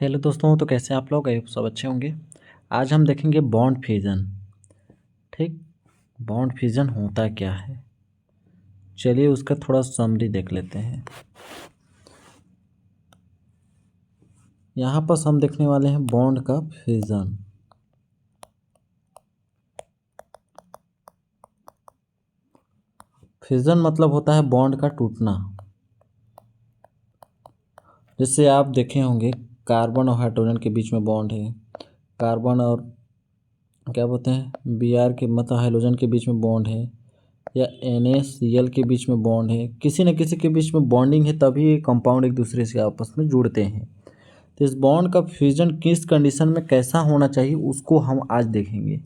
Hello दोस्तों, तो कैसे आप लोग? आई सब अच्छे होंगे। आज हम देखेंगे बॉन्ड फ्यूज़न। ठीक, बॉन्ड फ्यूज़न होता क्या है, चलिए उसका थोड़ा समरी देख लेते हैं। यहाँ पर हम देखने वाले हैं बॉन्ड का फ्यूज़न। फ्यूज़न मतलब होता है बॉन्ड का टूटना। जैसे आप देखे होंगे कार्बन और हाइड्रोजन के बीच में बॉन्ड है, कार्बन और क्या बोलते हैं Br के मतलब हाइड्रोजन के बीच में बॉन्ड है, या NaCl के बीच में बॉन्ड है। किसी न किसी के बीच में बॉन्डिंग है, तभी ये कंपाउंड एक दूसरे से आपस में जुड़ते हैं। तो इस बॉन्ड का फ्यूजन किस कंडीशन में कैसा होना चाहिए उसको हम आज देखेंगे।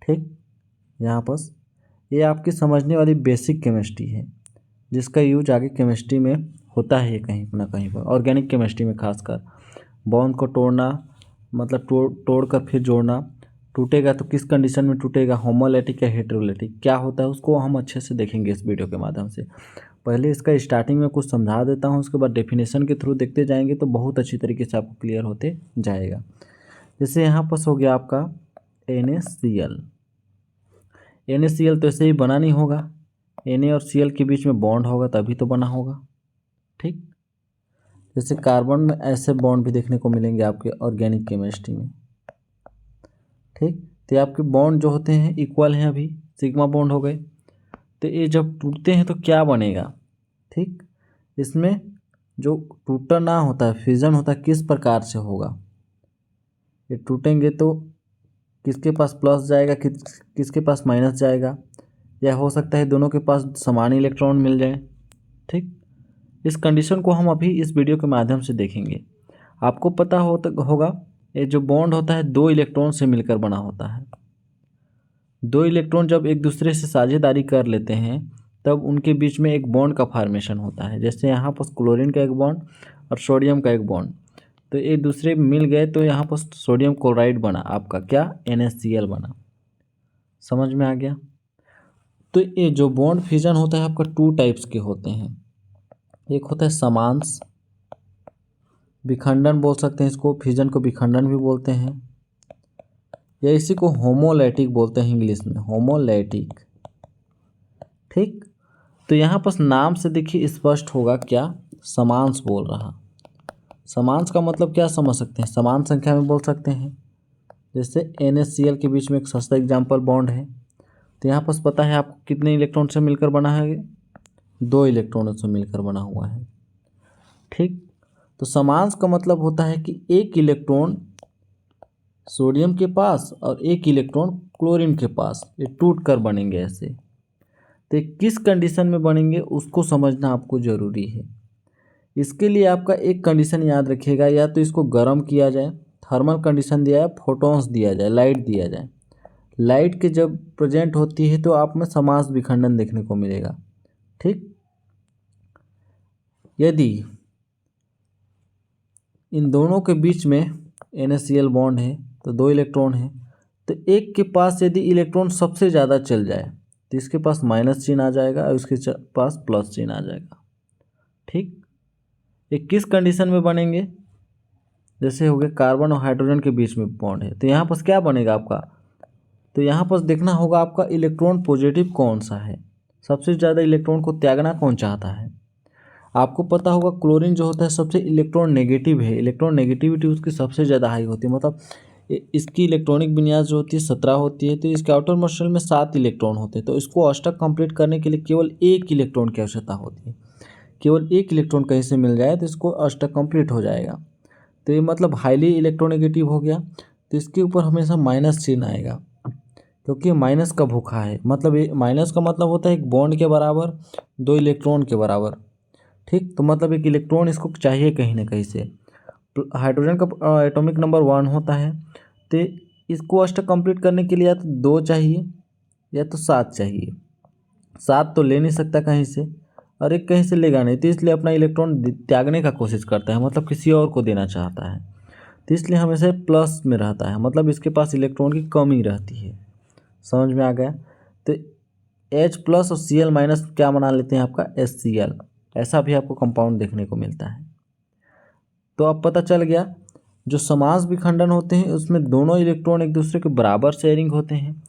ठीक, यहाँ पर ये आपकी समझने वाली बेसिक केमिस्ट्री है, जिसका यूज आगे केमिस्ट्री में होता है कहीं ना कहीं पर, ऑर्गेनिक केमिस्ट्री में खासकर। बॉन्ड को तोड़ना मतलब तोड़ कर फिर जोड़ना। टूटेगा तो किस कंडीशन में टूटेगा, होमोलैटिक या हेटेरोलैटिक, क्या होता है उसको हम अच्छे से देखेंगे इस वीडियो के माध्यम से। पहले इसका स्टार्टिंग में कुछ समझा देता हूँ, उसके बाद डेफिनेशन के थ्रू देखते जाएंगे तो बहुत अच्छी तरीके से आपको क्लियर होते जाएगा। जैसे यहाँ पर हो गया आपका NaCl। NaCl तो ऐसे ही बना नहीं होगा, Na और Cl के बीच में बॉन्ड होगा तभी तो बना होगा। ठीक, जैसे कार्बन में ऐसे बॉन्ड भी देखने को मिलेंगे आपके ऑर्गेनिक केमिस्ट्री में। ठीक, तो ये आपके बॉन्ड जो होते हैं इक्वल हैं, अभी सिग्मा बॉन्ड हो गए। तो ये जब टूटते हैं तो क्या बनेगा। ठीक, इसमें जो टूटना होता है, फ्यूजन होता है, किस प्रकार से होगा। ये टूटेंगे तो किसके पास प्लस जाएगा, किसके पास माइनस जाएगा, या हो सकता है दोनों के पास समान इलेक्ट्रॉन मिल जाए। ठीक, इस कंडीशन को हम अभी इस वीडियो के माध्यम से देखेंगे। आपको पता होगा ये जो बॉन्ड होता है 2 इलेक्ट्रॉन से मिलकर बना होता है। 2 इलेक्ट्रॉन जब एक दूसरे से साझेदारी कर लेते हैं तब उनके बीच में एक बॉन्ड का फॉर्मेशन होता है। जैसे यहाँ पर क्लोरीन का एक बॉन्ड और सोडियम का एक बॉन्ड, तो एक दूसरे मिल गए तो यहाँ पर सोडियम क्लोराइड बना, आपका क्या NaCl बना। समझ में आ गया। तो ये जो बॉन्ड फ्यूजन होता है आपका 2 टाइप्स के होते हैं। एक होता है समांश विखंडन, बोल सकते हैं इसको, फ्यूजन को विखंडन भी बोलते हैं, या इसी को होमोलैटिक बोलते हैं इंग्लिश में, होमोलैटिक। ठीक, तो यहाँ पर नाम से देखिए स्पष्ट होगा क्या समांश बोल रहा। समांश का मतलब क्या समझ सकते हैं, समान संख्या में बोल सकते हैं। जैसे NaCl के बीच में एक सस्ता एग्जाम्पल बॉन्ड है, तो यहाँ पर पता है आपको कितने इलेक्ट्रॉन से मिलकर बना है, 2 इलेक्ट्रॉनों से मिलकर बना हुआ है। ठीक, तो समांश का मतलब होता है कि एक इलेक्ट्रॉन सोडियम के पास और एक इलेक्ट्रॉन क्लोरीन के पास, ये टूट कर बनेंगे ऐसे। तो किस कंडीशन में बनेंगे उसको समझना आपको ज़रूरी है। इसके लिए आपका एक कंडीशन याद रखिएगा, या तो इसको गर्म किया जाए, थर्मल कंडीशन दिया जाए, फोटॉन्स दिया जाए, लाइट दिया जाए। लाइट के जब प्रेजेंट होती है तो आप में समांश विखंडन देखने को मिलेगा। ठीक, यदि इन दोनों के बीच में NaCl बॉन्ड है तो 2 इलेक्ट्रॉन है, तो एक के पास यदि इलेक्ट्रॉन सबसे ज़्यादा चल जाए तो इसके पास माइनस चिन्ह आ जाएगा और इसके पास प्लस चिन्ह आ जाएगा। ठीक, ये किस कंडीशन में बनेंगे, जैसे हो गया कार्बन और हाइड्रोजन के बीच में बॉन्ड है तो यहाँ पर क्या बनेगा आपका, तो यहाँ पर देखना होगा आपका इलेक्ट्रॉन पॉजिटिव कौन सा है, सबसे ज़्यादा इलेक्ट्रॉन को त्यागना कौन चाहता है। आपको पता होगा क्लोरीन जो होता है सबसे इलेक्ट्रॉन नेगेटिव है, इलेक्ट्रॉन नेगेटिविटी उसकी सबसे ज़्यादा हाई होती है, मतलब इसकी इलेक्ट्रॉनिक विन्यास जो होती है 17 होती है, तो इसके आउटर मोस्ट शेल में 7 इलेक्ट्रॉन होते हैं। तो इसको अष्टक कंप्लीट करने के लिए केवल 1 इलेक्ट्रॉन की आवश्यकता होती है। केवल 1 इलेक्ट्रॉन कहीं से मिल जाए तो इसको अष्टक कंप्लीट हो जाएगा। तो ये मतलब हाईली इलेक्ट्रोनेगेटिव हो गया, तो इसके ऊपर हमेशा माइनस चिन्ह आएगा, क्योंकि माइनस का भूखा है। मतलब ये माइनस का मतलब होता है एक बॉन्ड के बराबर 2 इलेक्ट्रॉन के बराबर। ठीक, तो मतलब एक इलेक्ट्रॉन इसको चाहिए कहीं ना कहीं से। हाइड्रोजन का एटॉमिक नंबर 1 होता है, तो इसको अष्टक कंप्लीट करने के लिए या तो 2 चाहिए या तो 7 चाहिए। 7 तो ले नहीं सकता कहीं से और एक कहीं से लेगा नहीं, तो इसलिए अपना इलेक्ट्रॉन त्यागने का कोशिश करता है, मतलब किसी और को देना चाहता है। तो इसलिए हमेशा प्लस में रहता है, मतलब इसके पास इलेक्ट्रॉन की कमी रहती है। समझ में आ गया। तो H प्लस और Cl माइनस क्या बना लेते हैं आपका HCl, ऐसा भी आपको कंपाउंड देखने को मिलता है। तो अब पता चल गया जो समास विखंडन होते हैं उसमें दोनों इलेक्ट्रॉन एक दूसरे के बराबर शेयरिंग होते हैं,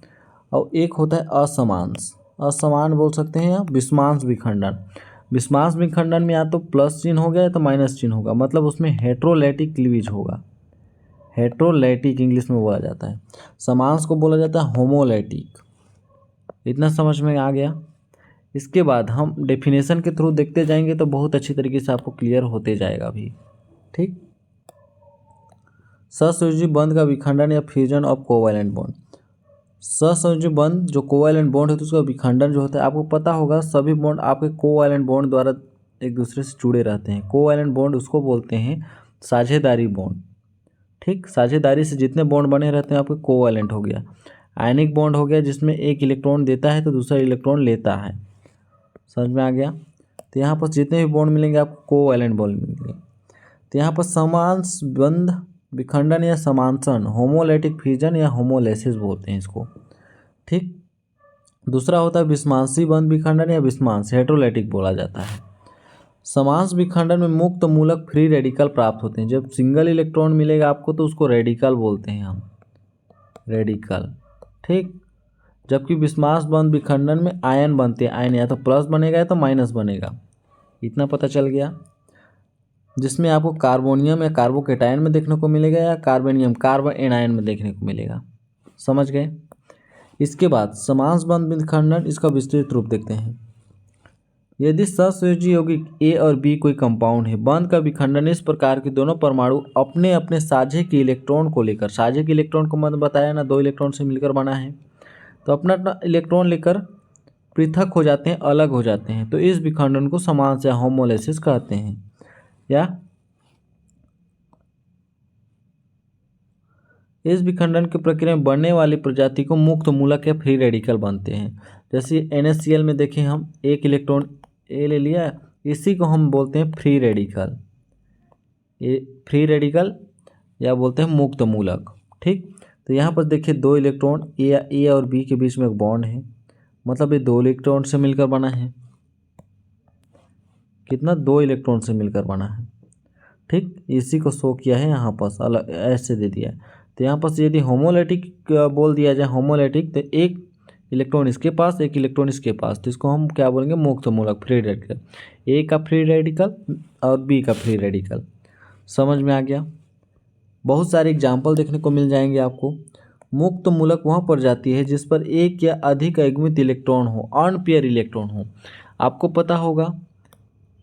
और एक होता है असमांस, असमान बोल सकते हैं या विषमांस विखंडन। विषमांस विखंडन में या तो प्लस चिन्ह हो गया या तो माइनस चिन्ह होगा, मतलब उसमें हेट्रोलैटिक क्लीवेज होगा, हेट्रोलैटिक इंग्लिश में बोला जाता है। समांस को बोला जाता है होमोलैटिक। इतना समझ में आ गया। इसके बाद हम डेफिनेशन के थ्रू देखते जाएंगे तो बहुत अच्छी तरीके से आपको क्लियर होते जाएगा भी। ठीक, सहसंयोजी बंध का विखंडन या फ्यूजन ऑफ कोवैलेंट बॉन्ड। सहसंयोजी बंध जो कोवैलेंट बॉन्ड है तो उसका विखंडन जो होता है, आपको पता होगा सभी बॉन्ड आपके कोवैलेंट बॉन्ड द्वारा एक दूसरे से जुड़े रहते हैं। कोवैलेंट बॉन्ड उसको बोलते हैं साझेदारी बॉन्ड। ठीक, साझेदारी से जितने बॉन्ड बने रहते हैं आपके कोवैलेंट हो गया। आयनिक बॉन्ड हो गया जिसमें एक इलेक्ट्रॉन देता है तो दूसरा इलेक्ट्रॉन लेता है। समझ में आ गया। तो यहाँ पर जितने भी बॉन्ड मिलेंगे आपको कोवैलेंट बॉन्ड मिलेंगे। तो यहाँ पर समांस बंध विखंडन या समांसन, होमोलैटिक फ्यूजन या होमोलेसिस बोलते हैं इसको। ठीक, दूसरा होता है विषमांसी बंध विखंडन या विषमांस, हेट्रोलैटिक बोला जाता है। समांस विखंडन में मुक्त मूलक फ्री रेडिकल प्राप्त होते हैं। जब सिंगल इलेक्ट्रॉन मिलेगा आपको तो उसको रेडिकल बोलते हैं हम, रेडिकल। ठीक, जबकि विषमांस बंध विखंडन में आयन बनते हैं, आयन या तो प्लस बनेगा या तो माइनस बनेगा। इतना पता चल गया। जिसमें आपको कार्बोनियम या कार्बोकेटायन में देखने को मिलेगा या कार्बोनियम कार्बन एनायन में देखने को मिलेगा। समझ गए। इसके बाद समांस बंध विखंडन, इसका विस्तृत रूप देखते हैं। यदि सहसंयोजी यौगिक ए और बी कोई कंपाउंड है, बंध का विखंडन इस प्रकार के दोनों परमाणु अपने अपने साझे के इलेक्ट्रॉन को लेकर, साझे के इलेक्ट्रॉन को मैंने बताया ना, 2 इलेक्ट्रॉन से मिलकर बना है, तो अपना अपना इलेक्ट्रॉन लेकर पृथक हो जाते हैं, अलग हो जाते हैं। तो इस विखंडन को समांस या होमोलेसिस कहते हैं। या इस विखंडन की प्रक्रिया में बनने वाली प्रजाति को मुक्त मूलक या फ्री रेडिकल बनते हैं। जैसे NaCl में देखें हम, एक इलेक्ट्रॉन ए ले लिया, इसी को हम बोलते हैं फ्री रेडिकल। ये फ्री रेडिकल या बोलते हैं मुक्त मूलक। ठीक, तो यहाँ पर देखिए 2 इलेक्ट्रॉन ए और बी के बीच में एक बॉन्ड है, मतलब ये 2 इलेक्ट्रॉन से मिलकर बना है। कितना, 2 इलेक्ट्रॉन से मिलकर बना है। ठीक, इसी को शो किया है यहाँ पर, अलग ऐसे दे दिया है। तो यहाँ पर यदि होमोलैटिक बोल दिया जाए, होमोलैटिक, तो एक इलेक्ट्रॉन इसके पास, एक इलेक्ट्रॉन इसके पास, तो इसको हम क्या बोलेंगे, मुक्त मूलक, फ्री रेडिकल। ए का फ्री रेडिकल और बी का फ्री रेडिकल। समझ में आ गया। बहुत सारे एग्जाम्पल देखने को मिल जाएंगे आपको। मुक्त मूलक वहाँ पर जाती है जिस पर एक या अधिक युग्मित इलेक्ट्रॉन हो, अनपेयर इलेक्ट्रॉन हो। आपको पता होगा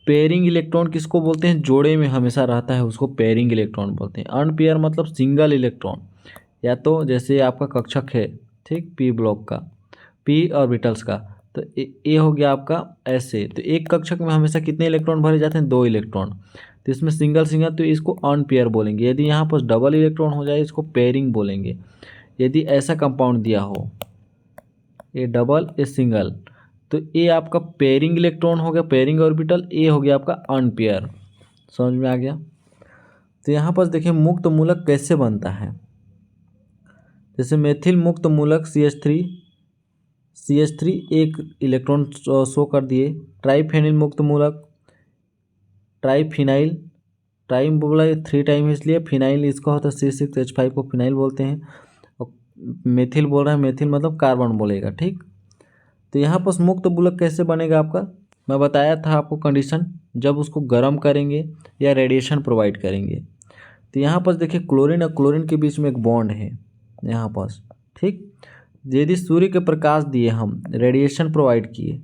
पेयरिंग इलेक्ट्रॉन किसको बोलते हैं, जोड़े में हमेशा रहता है उसको पेयरिंग इलेक्ट्रॉन बोलते हैं। अनपेयर मतलब सिंगल इलेक्ट्रॉन, या तो जैसे आपका कक्षक है, ठीक, पी ब्लॉक का, पी ऑर्बिटल्स का, तो ए हो गया आपका ऐसे। तो एक कक्षक में हमेशा कितने इलेक्ट्रॉन भरे जाते हैं, 2 इलेक्ट्रॉन। तो इसमें सिंगल सिंगल, तो इसको अनपेयर बोलेंगे। यदि यहाँ पर डबल इलेक्ट्रॉन हो जाए इसको पेयरिंग बोलेंगे। यदि ऐसा कंपाउंड दिया हो, ए डबल ए सिंगल, तो ए आपका पेयरिंग इलेक्ट्रॉन हो गया, पेयरिंग ऑर्बिटल, ए हो गया आपका अनपेयर। समझ में आ गया। तो यहाँ पर देखिए मुक्त मूलक कैसे बनता है। जैसे मेथिल मुक्त मूलक CH3 एक इलेक्ट्रॉन शो कर दिए। ट्राइफेनिल मुक्त मूलक, ट्राइफिनाइल, ट्राइम बोला 3 टाइम इसलिए, फिनाइल इसका होता है C6H5 को फिनाइल बोलते हैं। और मेथिल बोल रहा है, मेथिल मतलब कार्बन बोलेगा। ठीक, तो यहाँ पर मुक्त मूलक कैसे बनेगा आपका, मैं बताया था आपको कंडीशन, जब उसको गर्म करेंगे या रेडिएशन प्रोवाइड करेंगे। तो यहाँ पर देखिए क्लोरीन और क्लोरीन के बीच में एक बॉन्ड है यहाँ पर। ठीक, यदि सूर्य के प्रकाश दिए, हम रेडिएशन प्रोवाइड किए,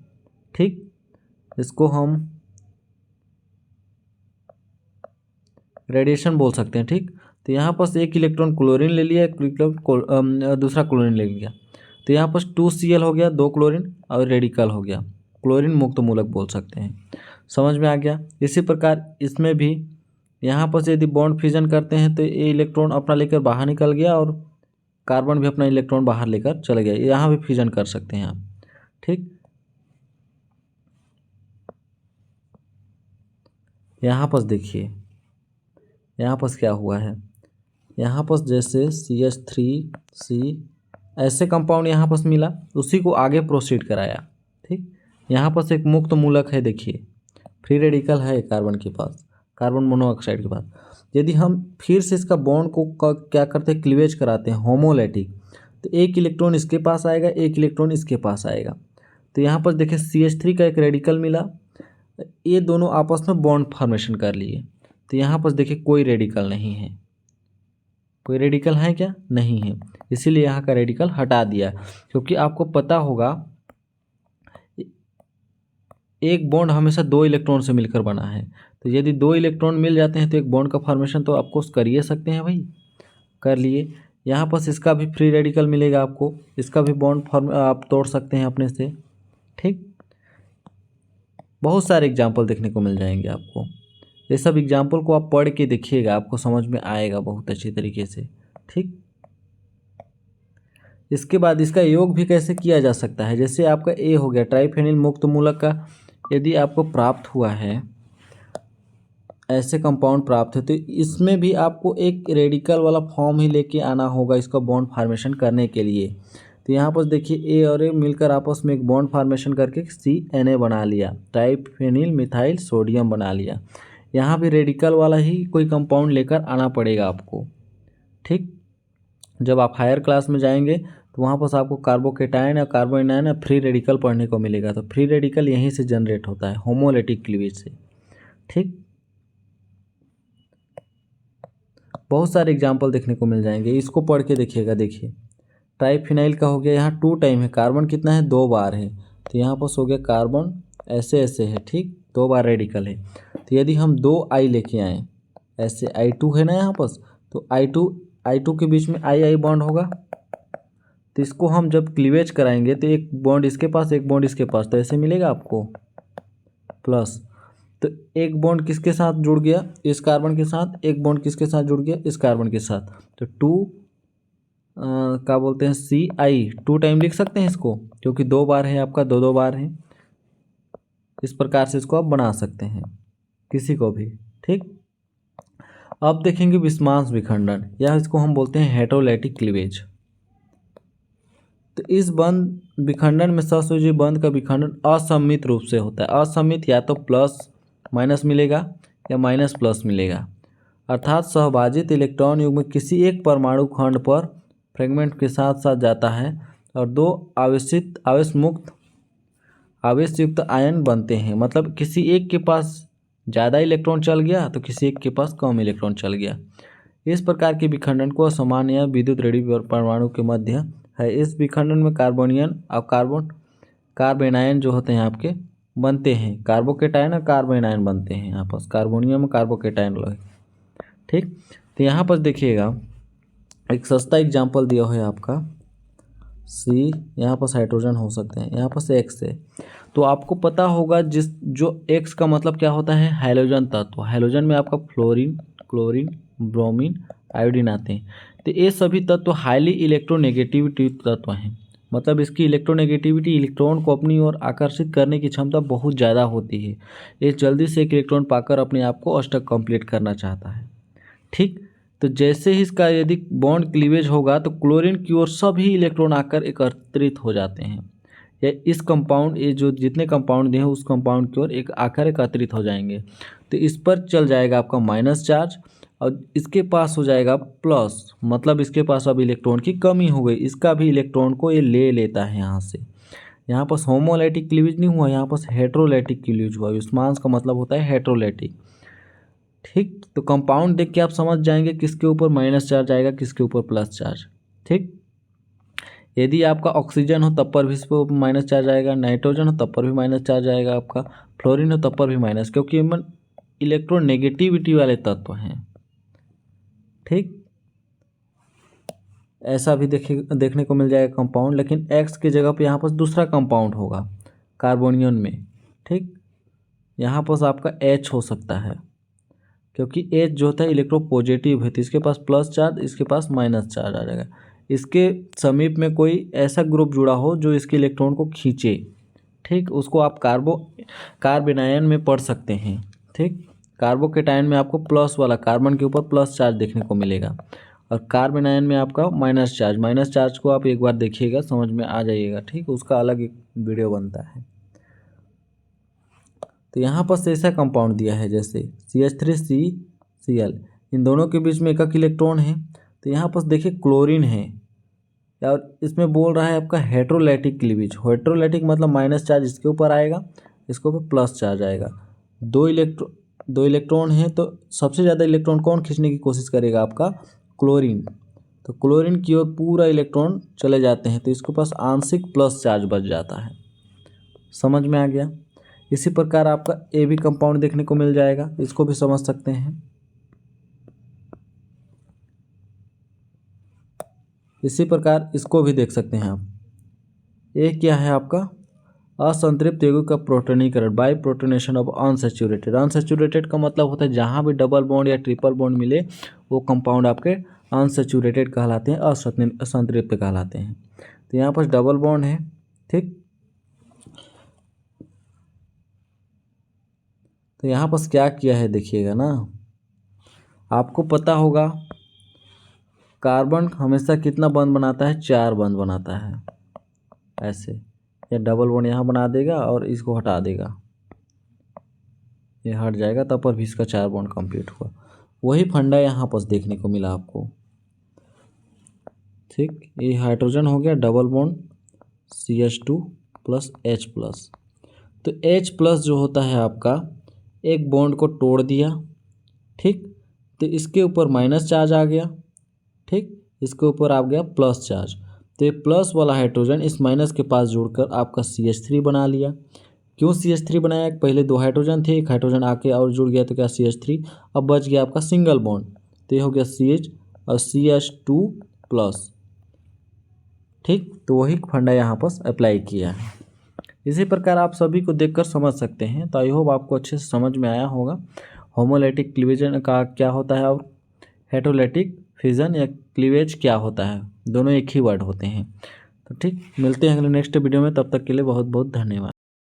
ठीक, इसको हम रेडिएशन बोल सकते हैं। ठीक, तो यहाँ पर एक इलेक्ट्रॉन क्लोरीन ले लिया, एक इलेक्ट्रॉन दूसरा क्लोरीन ले लिया, तो यहाँ पर 2Cl हो गया, 2 क्लोरीन और रेडिकल हो गया, क्लोरीन मुक्त मूलक बोल सकते हैं। समझ में आ गया। इसी प्रकार इसमें भी यहाँ पर से यदि बॉन्ड फ्यूजन करते हैं तो ये इलेक्ट्रॉन अपना लेकर बाहर निकल गया और कार्बन भी अपना इलेक्ट्रॉन बाहर लेकर चले गया। यहाँ भी फ्यूजन कर सकते हैं आप। ठीक, यहाँ पर देखिए यहाँ पर क्या हुआ है, यहाँ पर जैसे CH3C ऐसे कंपाउंड यहाँ पर मिला, उसी को आगे प्रोसीड कराया। ठीक, यहाँ पर एक मुक्त मूलक है, देखिए फ्री रेडिकल है कार्बन के पास, कार्बन मोनोऑक्साइड के पास। यदि हम फिर से इसका बॉन्ड को क्या करते हैं, क्लीवेज कराते हैं होमोलैटिक, तो एक इलेक्ट्रॉन इसके पास आएगा, एक इलेक्ट्रॉन इसके पास आएगा। तो यहाँ पर देखिए CH3 का एक रेडिकल मिला, ये दोनों आपस में बॉन्ड फॉर्मेशन कर लिए। तो यहाँ पर देखिए कोई रेडिकल नहीं है, कोई रेडिकल है क्या, नहीं है, इसीलिए यहाँ का रेडिकल हटा दिया। क्योंकि आपको पता होगा एक बॉन्ड हमेशा 2 इलेक्ट्रॉन से मिलकर बना है, तो यदि 2 इलेक्ट्रॉन मिल जाते हैं तो एक बॉन्ड का फॉर्मेशन तो आपको कर ही सकते हैं भाई, कर लिए। यहाँ पर इसका भी फ्री रेडिकल मिलेगा आपको, इसका भी बॉन्ड फॉर्म आप तोड़ सकते हैं अपने से। ठीक, बहुत सारे एग्जाम्पल देखने को मिल जाएंगे आपको। ये सब एग्जाम्पल को आप पढ़ के देखिएगा, आपको समझ में आएगा बहुत अच्छी तरीके से। ठीक, इसके बाद इसका योग भी कैसे किया जा सकता है, जैसे आपका ए हो गया ट्राइफेनिल मुक्त मूलक का, यदि आपको प्राप्त हुआ है ऐसे कंपाउंड प्राप्त है, तो इसमें भी आपको एक रेडिकल वाला फॉर्म ही लेके आना होगा इसका बॉन्ड फार्मेशन करने के लिए। तो यहाँ पर देखिए ए और ए मिलकर आपस में एक बॉन्ड फार्मेशन करके CNA बना लिया, ट्राइफेनिल मिथाइल सोडियम बना लिया। यहाँ भी रेडिकल वाला ही कोई कंपाउंड लेकर आना पड़ेगा आपको। ठीक, जब आप हायर क्लास में जाएंगे तो वहाँ पर आपको कार्बोकेटायन या कार्बोनियन या फ्री रेडिकल पढ़ने को मिलेगा। तो फ्री रेडिकल यहीं से जनरेट होता है, होमोलैटिक क्लीवेज से। ठीक, बहुत सारे एग्जाम्पल देखने को मिल जाएंगे, इसको पढ़ के देखिएगा। देखिए ट्राइफिनाइल का हो गया, यहाँ 2 टाइम है, कार्बन कितना है, 2 बार है, तो यहाँ पर हो गया कार्बन ऐसे ऐसे है। ठीक, 2 बार रेडिकल है। तो यदि हम 2 I लेके आए, ऐसे I2 है ना यहाँ पर, तो I2 के बीच में I बॉन्ड होगा, तो इसको हम जब क्लीवेज कराएंगे तो एक बॉन्ड इसके पास, एक बॉन्ड इसके पास, तो ऐसे मिलेगा आपको प्लस। तो एक बॉन्ड किसके साथ जुड़ गया, इस कार्बन के साथ, एक बॉन्ड किसके साथ जुड़ गया, इस कार्बन के साथ, तो 2 क्या बोलते हैं CI 2 टाइम लिख सकते हैं इसको, क्योंकि 2 बार है आपका, 2 बार है। इस प्रकार से इसको आप बना सकते हैं किसी को भी। ठीक, अब देखेंगे विस्मांस विखंडन, या इसको हम बोलते हैं हेटेरोलाइटिक क्लीवेज। तो इस बंध विखंडन में सहसंयोजी बंध का विखंडन असममित रूप से होता है। असममित या तो प्लस माइनस मिलेगा या माइनस प्लस मिलेगा, अर्थात सहभाजित इलेक्ट्रॉन युग्म किसी एक परमाणु खंड पर फ्रेगमेंट के साथ साथ जाता है और 2 आवेश युक्त आयन बनते हैं। मतलब किसी एक के पास ज़्यादा इलेक्ट्रॉन चल गया तो किसी एक के पास कम इलेक्ट्रॉन चल गया। इस प्रकार के विखंडन को असमान या विद्युत रेडी परमाणु के मध्य है। इस विखंडन में कार्बोनियन और कार्बेनायन जो होते हैं आपके बनते हैं, कार्बोकेटायन और कार्बेनायन बनते हैं आपस, कार्बोनियम और कार्बोकेटायन लोग। ठीक, तो यहाँ पर देखिएगा एक सस्ता एग्जाम्पल दिया है आपका C, यहाँ पर हाइड्रोजन हो सकते हैं, यहाँ पर से X है। तो आपको पता होगा जो X का मतलब क्या होता है, हाइड्रोजन तत्व। हाइड्रोजन में आपका फ्लोरीन, क्लोरीन, ब्रोमीन, आयोडीन आते हैं। तो ये सभी तत्व हाईली इलेक्ट्रोनेगेटिविटी तत्व हैं। मतलब इसकी इलेक्ट्रोनेगेटिविटी, इलेक्ट्रॉन को अपनी ओर आकर्षित करने की क्षमता बहुत ज़्यादा होती है। ये जल्दी से एक इलेक्ट्रॉन पाकर अपने आप को अष्टक कंप्लीट करना चाहता है। ठीक, तो जैसे ही इसका यदि बॉन्ड क्लीवेज होगा तो क्लोरीन की ओर सभी इलेक्ट्रॉन आकर एकत्रित हो जाते हैं, या इस कंपाउंड, ये जो जितने कंपाउंड हैं उस कंपाउंड की ओर एक आकर एकत्रित हो जाएंगे। तो इस पर चल जाएगा आपका माइनस चार्ज और इसके पास हो जाएगा प्लस। मतलब इसके पास अब इलेक्ट्रॉन की कमी हो गई, इसका भी इलेक्ट्रॉन को ये ले लेता है यहाँ से। यहाँ पर होमोलैटिक क्लीवेज नहीं हुआ, यहाँ पर हेटेरोलाइटिक क्लीवेज हुआ। विस्मांस का मतलब होता है हेटेरोलाइटिक। ठीक, तो कंपाउंड देख के आप समझ जाएंगे किसके ऊपर माइनस चार्ज आएगा, किसके ऊपर प्लस चार्ज। ठीक, यदि आपका ऑक्सीजन हो तब पर भी इस पर माइनस चार्ज आएगा, नाइट्रोजन हो तब पर भी माइनस चार्ज आएगा, आपका फ्लोरीन हो तब पर भी माइनस, क्योंकि ये इलेक्ट्रोनेगेटिविटी वाले तत्व हैं। ठीक, ऐसा भी देखने को मिल जाएगा कंपाउंड, लेकिन X की जगह पे यहाँ पर दूसरा कंपाउंड होगा कार्बोनियन में। ठीक, यहाँ पर आपका H हो सकता है, क्योंकि H जो होता है इलेक्ट्रोपॉजिटिव है, तो इसके पास प्लस चार्ज, इसके पास माइनस चार्ज आ जाएगा। इसके समीप में कोई ऐसा ग्रुप जुड़ा हो जो इसके इलेक्ट्रॉन को खींचे। ठीक, उसको आप कार्बेनायन में पढ़ सकते हैं। ठीक, कार्बोकेटायन में आपको प्लस वाला कार्बन के ऊपर प्लस चार्ज देखने को मिलेगा और कार्बेनायन में आपका माइनस चार्ज। माइनस चार्ज को आप एक बार देखिएगा, समझ में आ जाइएगा। ठीक, उसका अलग एक वीडियो बनता है। तो यहाँ पर ऐसा कंपाउंड दिया है जैसे CH3CCl, इन दोनों के बीच में एक इलेक्ट्रॉन है। तो यहाँ पर देखिए क्लोरीन है और इसमें बोल रहा है आपका हेटेरोलाइटिक क्लीवेज। हेटेरोलाइटिक मतलब माइनस चार्ज इसके ऊपर आएगा, इसके ऊपर प्लस चार्ज आएगा। दो इलेक्ट्रॉन है तो सबसे ज़्यादा इलेक्ट्रॉन कौन खींचने की कोशिश करेगा? आपका क्लोरीन। तो क्लोरीन की ओर पूरा इलेक्ट्रॉन चले जाते हैं तो इसके पास आंशिक प्लस चार्ज बच जाता है। समझ में आ गया? इसी प्रकार आपका ए बी कंपाउंड देखने को मिल जाएगा, इसको भी समझ सकते हैं। इसी प्रकार इसको भी देख सकते हैं आप। ए क्या है आपका? असंतृप्त यौगिक का प्रोटोनीकरण by protonation of unsaturated. Unsaturated का मतलब होता है जहाँ भी डबल बॉन्ड या ट्रिपल बॉन्ड मिले वो कंपाउंड आपके अनसैचुरेटेड कहलाते हैं, असंतृप्त कहलाते हैं। तो यहाँ पर डबल बॉन्ड है, ठीक। तो यहाँ पर क्या किया है देखिएगा ना, आपको पता होगा कार्बन हमेशा कितना बंध बनाता है? 4 बंध बनाता है ऐसे। या डबल बॉन्ड यहाँ बना देगा और इसको हटा देगा, ये हट जाएगा, तब पर भी इसका 4 बॉन्ड कंप्लीट हुआ। वही फंडा यहाँ पर देखने को मिला आपको, ठीक। ये हाइड्रोजन हो गया double bond CH2 plus H plus. तो H प्लस जो होता है आपका एक बॉन्ड को तोड़ दिया, ठीक। तो इसके ऊपर माइनस चार्ज आ गया, ठीक। इसके ऊपर आ गया प्लस चार्ज। तो ये प्लस वाला हाइड्रोजन इस माइनस के पास जुड़कर आपका CH3 बना लिया। क्यों CH3 बनाया? पहले 2 हाइड्रोजन थे, एक हाइड्रोजन आके और जुड़ गया तो क्या CH3, अब बच गया आपका सिंगल बॉन्ड। तो ये हो गया CH और CH2 प्लस, ठीक। तो वही फंडा यहाँ पर अप्लाई किया है। इसी प्रकार आप सभी को देखकर समझ सकते हैं। तो आई होप आपको अच्छे से समझ में आया होगा होमोलाइटिक क्लीवेज का क्या होता है और हेटेरोलाइटिक फिजन या क्लीवेज क्या होता है। दोनों एक ही वर्ड होते हैं। तो ठीक, मिलते हैं अगले नेक्स्ट वीडियो में, तब तक के लिए बहुत बहुत धन्यवाद।